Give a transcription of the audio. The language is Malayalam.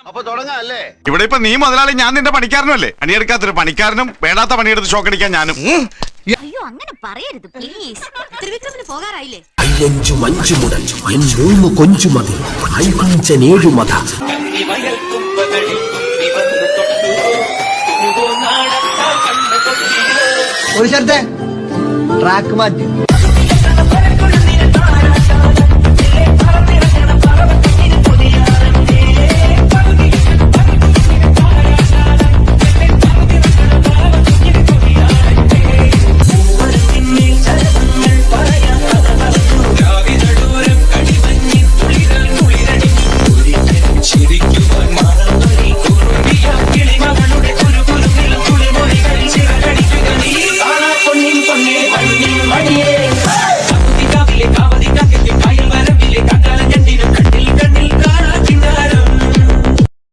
അപ്പൊ തുടങ്ങാല്ലേ? ഇവിടെ ഇപ്പൊ നീ മുതലാളി, ഞാൻ നിന്റെ പണിക്കാരനല്ലേ? പണിയെടുക്കാത്തൊരു പണിക്കാരനും വേണ്ടാത്ത പണിയെടുത്ത് ഷോക്കടിക്കാൻ ഞാനും. അയ്യോ അങ്ങനെ പറയരുത് പ്ലീസ്. ത്രിവിക്രമിന് പോകാറായില്ലേ? അയ്യഞ്ചു മഞ്ചു മുതൽ എൻ 3 കൊഞ്ചു മതി ഐകുഞ്ചൻ 7 മത. ഒരു സ്ഥലത്തെ ട്രാക്ക് മാറ്റി